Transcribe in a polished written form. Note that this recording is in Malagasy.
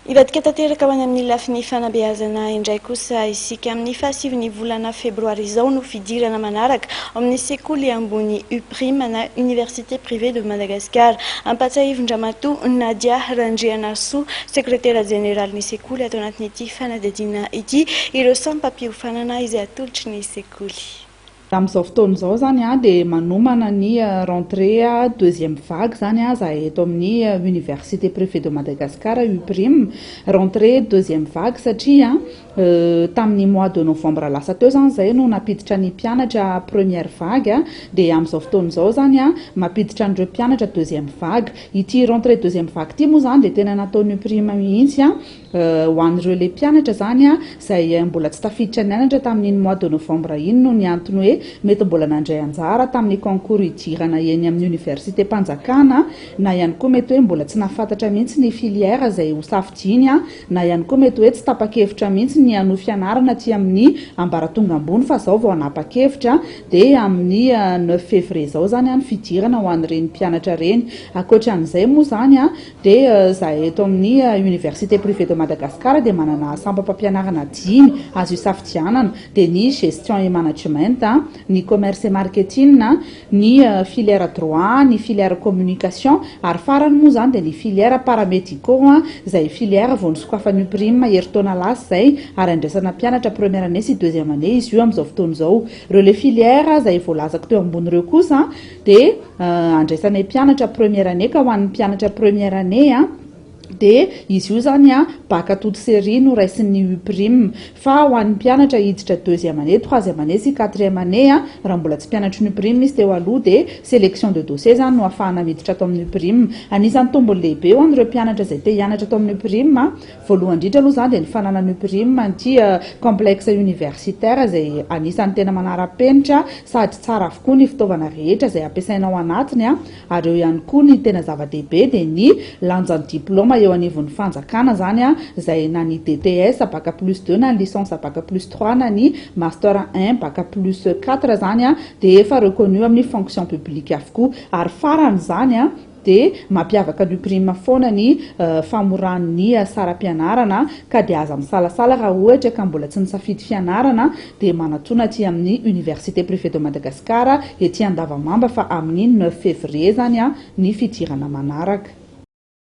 Ivadika tanteraka ho any amin'ny lafiny fanabeazana indray kosa isika amin'ny fahasiviny volana febroary izao no fidirana manaraka amin'ny sekoly ambony UPRIM na Université privée de Madagascar. Ampatsahivin-dramatoa Nadia Randrianasoa, sekretera jeneralin'ny sekoly atao anatin'ity fanadihadiana ity ireo sampam-piofanana izay atolotry ny sekoly. Raha amin'izao fotoana izao zany dia manomana ny rentrée deuxième vague zany zahay eto amin'ny Université privée de Madagascar UPRIM, rentrée deuxième vague satria tamin'ny mois de novembre lasa teo zany zay no napiditra ny mpianatra première vague dia amin'izao fotoana izao zany mampiditra an'ireo mpianatra deuxième vague. Ity rentrée deuxième vague ity moa zany dia tena nataony UPRIM mihitsy ho an'ireo le mpianatra zany izay mbola tsy tafiditra nianatra tamin'ny mois de novembre iny no ny antony hoe mety mbola nandray anjara tamin'ny concours idirana eny amin'ny université mpanjakana na ihany koa mety hoe mbola tsy nafantatra mihitsy ny filière izay ho safidiny na ihany koa mety hoe tsy tapa-kevitra mihitsy ny hanohy fianarana aty amin'ny ambaratonga ambony fa zao vao hanapa-kevitra dia amin'ny 9 février zao zany ny fidirana ho an'ireny mpianatra reny. Ankoatran'izay moa zany dia zahay eto amin'ny Université privée de Madagascar dia manana sampam-pampianarana 10 azo isafidianana dia ny gestion et management, ny commerce et marketing, ny filière droit, ny filière communication ary farany moa zany dia ny filière paramédicaux izay filière vao nosokafan'ny UPRIM herintaona lasa zay ary andraisana mpianatra première année sy deuxième année izy io amin'izao fotoana izao. Ireo le filière izay voalazako teo ambony ireo kosa dia andraisanay mpianatra première année ka ho an'ny mpianatra première année dia izy io zany bac à toute série no raisin'ny UPRIM fa ho an'ny mpianatra hiditra deuxième année, troisième année sy quatrième année raha mbola tsy mpianatra ny UPRIM izy teo aloha dia sélection de dossier zany no ahafahana miditra atao amin'ny UPRIM. Anisan'ny tombony lehibe ho an'ireo mpianatra izay te hianatra atao amin'ny UPRIM voalohany indrindra aloha zany dia ny fananany UPRIM ity complexe universitaire izay anisan'ny tena manara-penitra sady tsara avokoa ny fitaovana rehetra izay ampiasainao anatiny ary eo ihany koa ny tena zava-dehibe dia ny lanjan'ny diplôma eo anivon'ny fanjakana zany izay na ny DTS bac plus 2 na ny licence bac plus 3 na ny master 1 bac plus 4 zany dia efa reconnu amin'ny fonction publique avokoa ary farany zany dia mampiavaka ny UPRIM foana ny famoran'ny saram-pianarana ka dia aza misalasala raha ohatra ka mbola tsy nisafidy fianarana dia manatona aty amin'ny Université privée de Madagascar ety Andavamamba fa amin'ny 9 février zany ny fidirana manaraka.